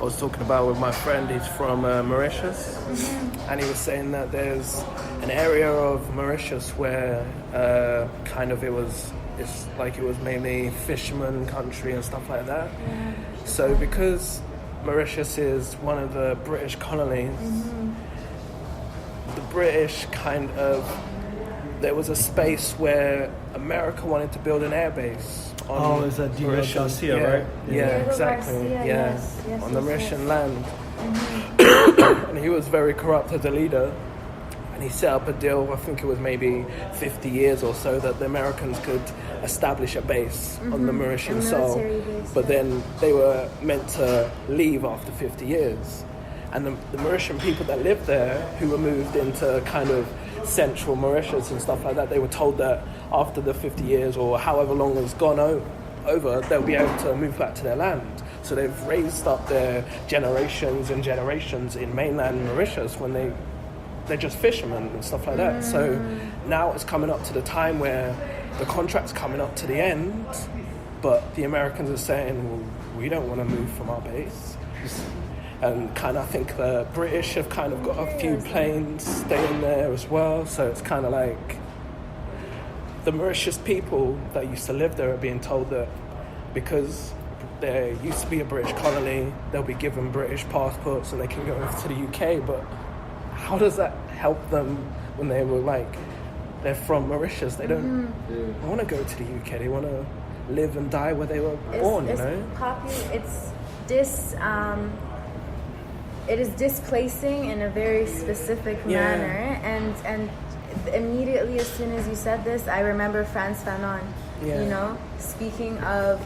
I was talking about with my friend. He's from Mauritius, and he was saying that there's an area of Mauritius where it's like it was mainly fisherman country and stuff like that. Yeah. So because Mauritius is one of the British colonies, the British there was a space where America wanted to build an airbase on is that Diego Mauritian, Garcia, right? Yeah, exactly. Garcia, Yes, on the Mauritian land. And he was very corrupt as a leader. And he set up a deal, I think it was maybe 50 years or so, that the Americans could establish a base on the Mauritian soil. But then they were meant to leave after 50 years. And the Mauritian people that lived there, who were moved into kind of central Mauritius and stuff like that, they were told that after the 50 years or however long has gone over, they'll be able to move back to their land. So they've raised up their generations and generations in mainland Mauritius when they're just fishermen and stuff like that. So now it's coming up to the time where the contract's coming up to the end, but the Americans are saying, well, we don't want to move from our base. And kind of, I think the British have kind of got a few planes staying there as well. So it's kind of like the Mauritius people that used to live there are being told that because there used to be a British colony, they'll be given British passports and they can go over to the UK. But how does that help them when they were they're from Mauritius? They don't want to go to the UK. They want to live and die where they were born, you know? It is displacing in a very specific manner, and immediately as soon as you said this, I remember Frantz Fanon, you know, speaking of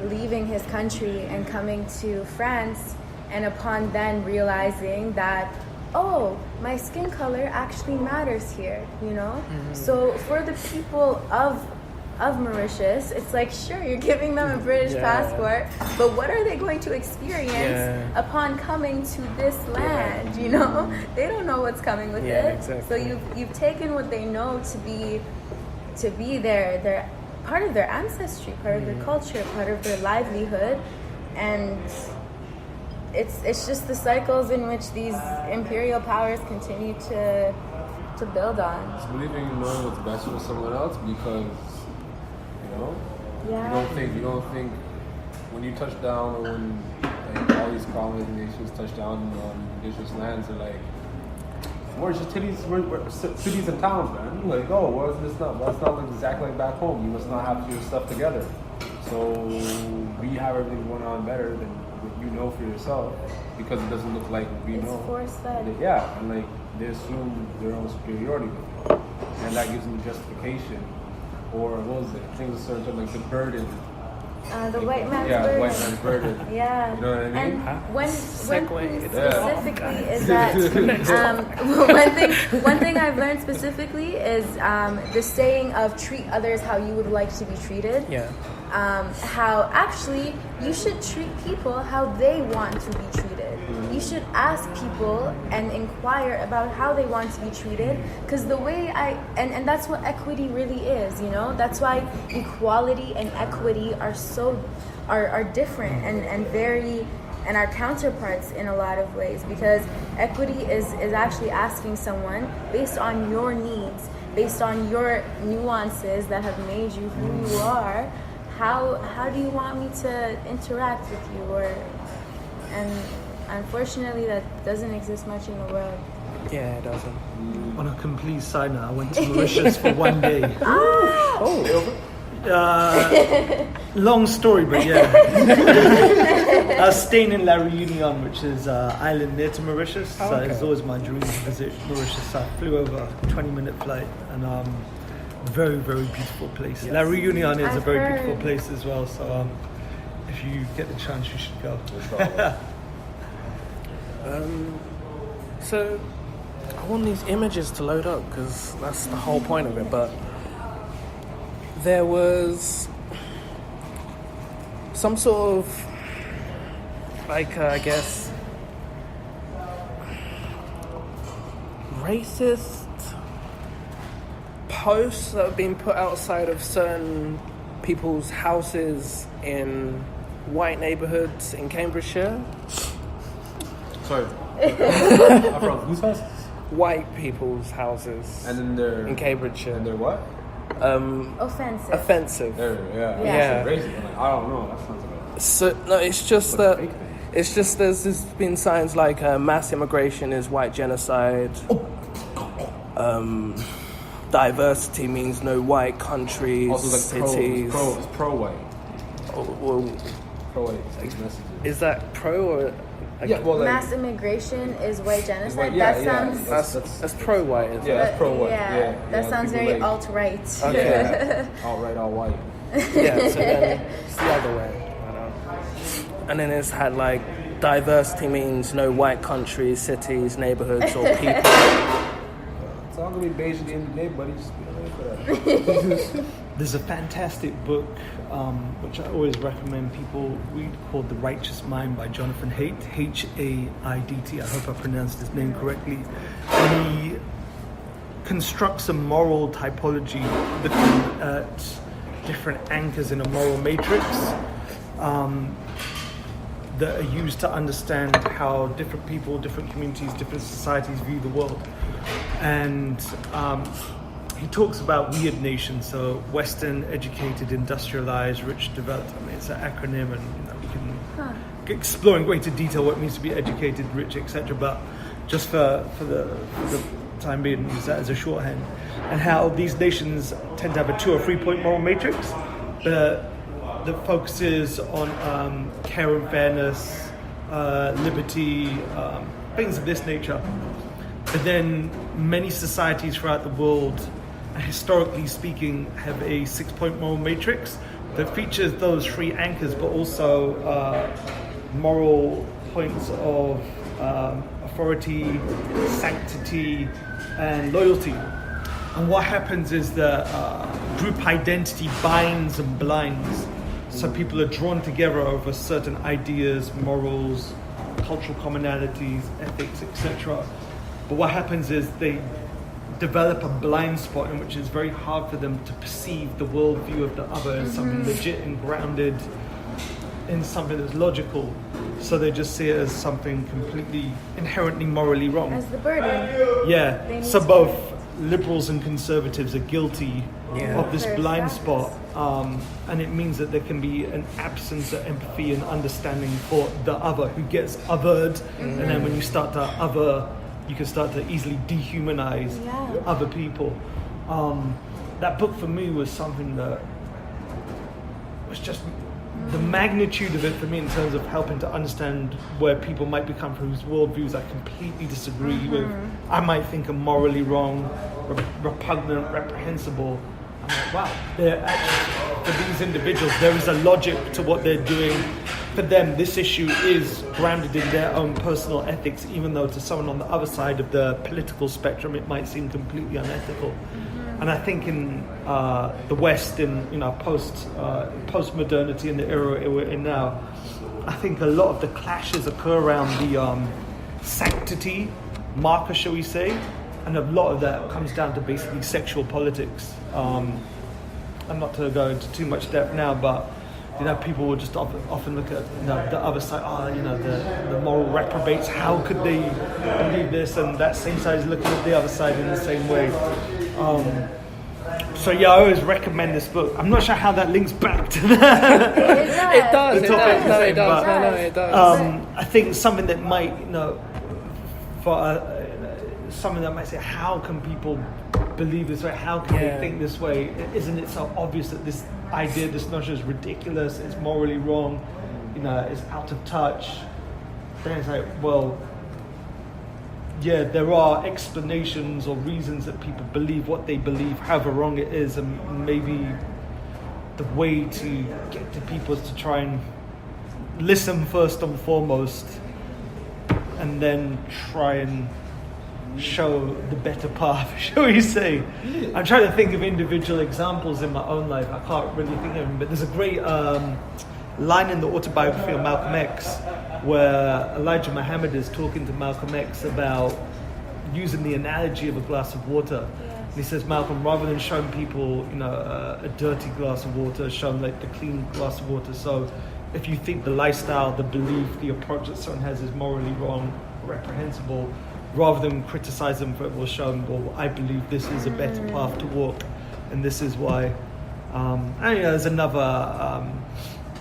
leaving his country and coming to France, and upon then realizing that, oh, my skin color actually matters here, you know? So for the people of Mauritius, it's like, sure, you're giving them a British passport, but what are they going to experience upon coming to this land, you know? They don't know what's coming with it. Exactly. So you've taken what they know to be their part of their ancestry, part of their culture, part of their livelihood, and it's just the cycles in which these imperial powers continue to build on. It's believing you know what's best for someone else because you don't think when you touch down or when all these colonized nations touch down on indigenous lands, they're like, where's your cities and towns, man? Like, oh, that's not like exactly like back home. You must not have your stuff together. So we have everything going on better than what you know for yourself because it doesn't look like we know. It's force-fed. Yeah, and like they assume their own superiority with you, and that gives them justification. Or what was it? I think it was a certain term, like the burden. The white man's burden. Yeah, white man's burden. Yeah. You know what I mean? And one thing specifically is that one thing I've learned specifically is the saying of treat others how you would like to be treated. Yeah. How actually you should treat people how they want to be treated. You should ask people and inquire about how they want to be treated, because the way and that's what equity really is, you know. That's why equality and equity are different and very and are counterparts in a lot of ways, because equity is actually asking someone based on your needs, based on your nuances that have made you who you are. How do you want me to interact with you? And unfortunately, that doesn't exist much in the world. Yeah, it doesn't. On a complete side note, I went to Mauritius for one day. Long story, but yeah. I was staying in La Réunion, which is an island near to Mauritius. So it's always my dream to visit Mauritius. So I flew over a 20-minute flight, and very, very beautiful place. Yes. La Réunion is a very beautiful place as well. So if you get the chance, you should go. So I want these images to load up because that's the whole point of it. But there was some sort of, I guess, racist posts that have been put outside of certain people's houses in white neighborhoods in Cambridgeshire. Sorry. I'm from whose house? White people's houses. And then they're in Cambridgeshire. And they're what? Offensive. Offensive. Yeah. Crazy. I'm like, I don't know. That sounds like. So no, it's just that. It's just there's been signs like mass immigration is white genocide. Diversity means no white countries, also, like cities. It's pro-white. Well, Pro-white messages. Is that pro or? Yeah, well, like, mass immigration is white genocide. That's pro-white. Isn't it? That's pro-white. Yeah, that sounds very like, alt-right. Okay. Alt-right, all-white. Yeah, so then it's the other way. And then it's had like diversity means no white countries, cities, neighborhoods, or people. It's all gonna be beige at the end of the day, buddy. Just be ready for that. There's a fantastic book which I always recommend people read called The Righteous Mind by Jonathan Haidt, H-A-I-D-T. I hope I pronounced his name correctly. And he constructs a moral typology looking at different anchors in a moral matrix that are used to understand how different people, different communities, different societies view the world. And he talks about weird nations, so Western, educated, industrialized, rich, developed. I mean, it's an acronym, and we can explore in greater detail what it means to be educated, rich, etc. But just for the time being, use that as a shorthand. And how these nations tend to have a 2 or 3 point moral matrix that focuses on care and fairness, liberty, things of this nature. But then many societies throughout the world, historically speaking, have a 6 point moral matrix that features those 3 anchors, but also moral points of authority, sanctity, and loyalty. And what happens is that group identity binds and blinds. So people are drawn together over certain ideas, morals, cultural commonalities, ethics, etc. But what happens is they develop a blind spot in which it's very hard for them to perceive the worldview of the other as something legit and grounded in something that's logical. So they just see it as something completely inherently morally wrong. As the burden. Yeah. So both liberals and conservatives are guilty of this blind spot. And it means that there can be an absence of empathy and understanding for the other who gets othered. And then when you start to other, you can start to easily dehumanize other people. That book for me was something that was just the magnitude of it for me in terms of helping to understand where people might become from whose worldviews I completely disagree with. I might think are morally wrong, repugnant, reprehensible. I'm like, wow, they're actually, for these individuals, there is a logic to what they're doing. For them, this issue is grounded in their own personal ethics, even though to someone on the other side of the political spectrum, it might seem completely unethical. And I think in the West, in post-modernity, in the era we're in now, I think a lot of the clashes occur around the sanctity marker, shall we say, and a lot of that comes down to basically sexual politics. I'm not to go into too much depth now, but people will just often look at the other side. The moral reprobates. How could they believe this? And that same side is looking at the other side in the same way. So I always recommend this book. I'm not sure how that links back to that. It does. It does. I think something that might, something that might say, how can people believe this way? How can they think this way? Isn't it so obvious that this idea, this notion is ridiculous? It's morally wrong. It's out of touch. Then it's like, well, yeah, there are explanations or reasons that people believe what they believe, however wrong it is, and maybe the way to get to people is to try and listen first and foremost, and then try and show the better path, shall we say. I'm trying to think of individual examples in my own life. I can't really think of them, but there's a great line in the autobiography of Malcolm X where Elijah Muhammad is talking to Malcolm X about using the analogy of a glass of water. And he says, Malcolm, rather than showing people, a dirty glass of water, show them like the clean glass of water. So if you think the lifestyle, the belief, the approach that someone has is morally wrong, reprehensible, rather than criticize them for it, we'll show them, well, I believe this is a better path to walk, and this is why. And there's another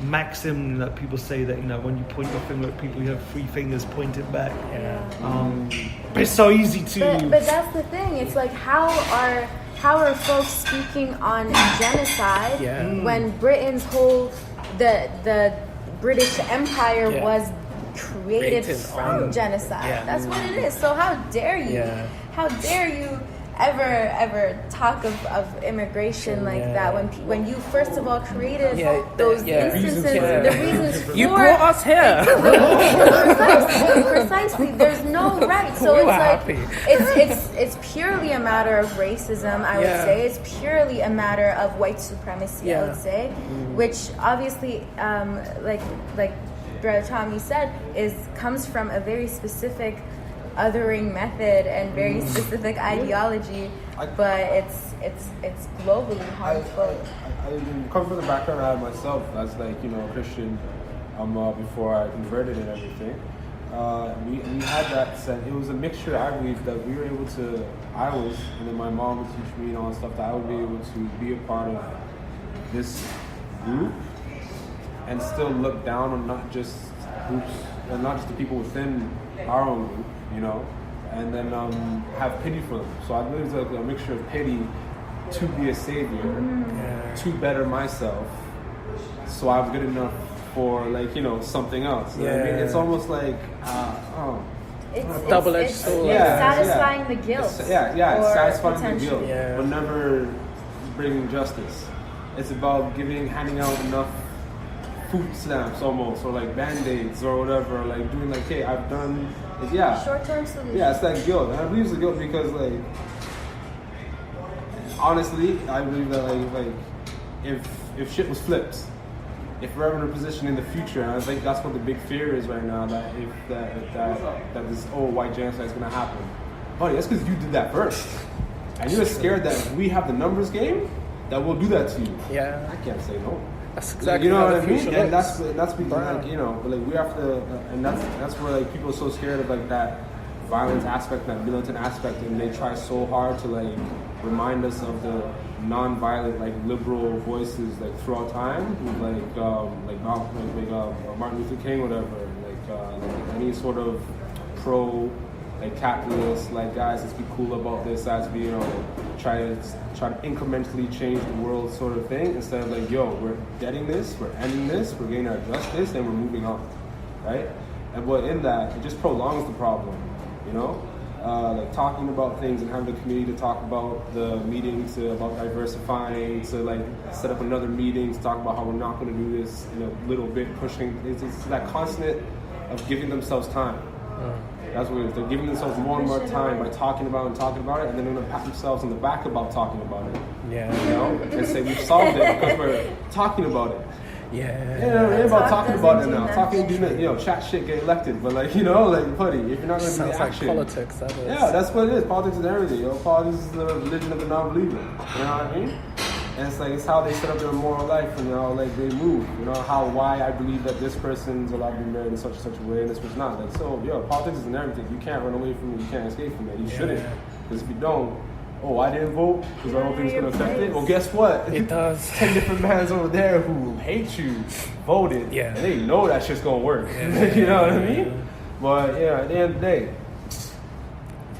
maxim that people say that, when you point your finger at people, you have 3 fingers pointed back. But it's so easy to. But that's the thing. It's like how are folks speaking on genocide when Britain's whole the British Empire was created from genocide? That's what it is. So how dare you? How dare you ever talk of immigration like that when you first of all created those instances, the reasons for you brought us here. Precisely. There's no right. So We it's were like happy. it's purely a matter of racism. I would say it's purely a matter of white supremacy. I would say, which obviously, like Brother Tommy said, comes from a very specific othering method and very specific ideology, but it's globally harmful. I come from the background I had myself as a Christian before I converted and everything. We had that sense. It was a mixture, I believe, that we were able to, and then my mom would teach me and all that stuff, that I would be able to be a part of this group and still look down on not just groups, and not just the people within our own group, and then have pity for them. So I believe it's like a mixture of pity to be a savior, to better myself, so I'm good enough for something else. You know what I mean? It's almost like It's double-edged sword. It's satisfying the guilt. It's satisfying the guilt, but never bringing justice. It's about handing out enough food stamps almost, or band-aids or whatever, doing hey, I've done it, short-term solution. Yeah, it's that guilt. And I believe it's the guilt because honestly, I believe that if shit was flipped, if we're ever in a position in the future, and I think that's what the big fear is right now, that if that this white genocide is gonna happen. Buddy, that's because you did that first. And you're scared that if we have the numbers game, that we'll do that to you. Yeah. I can't say no. That's exactly what I mean. And that's because but we have to, and that's where people are so scared of that violence aspect, that militant aspect, and they try so hard to remind us of the non-violent liberal voices throughout time, Martin Luther King, whatever, any sort of pro capitalist guys, let's be cool about this, as we try to incrementally change the world sort of thing, instead of we're getting this, we're ending this, we're getting our justice, and we're moving on, right? And but in that, it just prolongs the problem, talking about things and having the community to talk about the meetings, about diversifying, to set up another meeting to talk about how we're not going to do this in a little bit, pushing. It's that constant of giving themselves time. That's what it is. They're giving themselves more and more time by talking about it, and then they're going to pat themselves on the back about talking about it. And say we've solved it because we're talking about it. It ain't about talking about it now. Talking, chat shit, get elected. But buddy, if you're not going to do action, politics. That is. Yeah, that's what it is. Politics is everything. Politics is the religion of the non-believer. You know what I mean? And it's how they set up their moral life and how they move. Why I believe that this person's allowed to be married in such and such a way and this person's not. Politics is in everything. You can't run away from it. You can't escape from it. You shouldn't. Because if you don't, I didn't vote because I don't think it's going to affect it. Well, guess what? It does. 10 different mans over there who hate you voted. Yeah. And they know that shit's going to work. You know what I mean? But at the end of the day,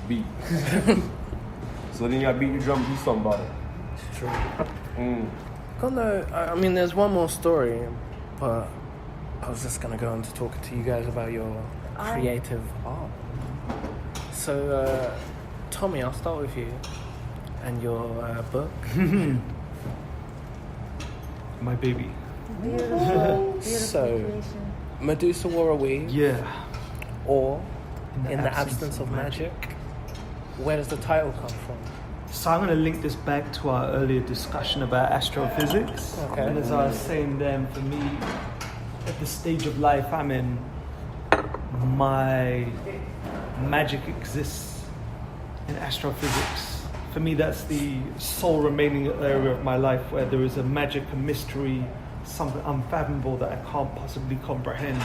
beat. So then you got to beat your drum, do something about it. It's true. I mean, there's one more story, but I was just going to go on to talking to you guys about your creative art. So, Tommy, I'll start with you and your book. My baby. Beautiful So, creation. Medusa wore a weave. Yeah. Or In the Absence of Magic. Where does the title come from? So I'm going to link this back to our earlier discussion about astrophysics. Okay. And as I was saying then, for me, at the stage of life I'm in, my magic exists in astrophysics. For me, that's the sole remaining area of my life where there is a magic, a mystery, something unfathomable that I can't possibly comprehend.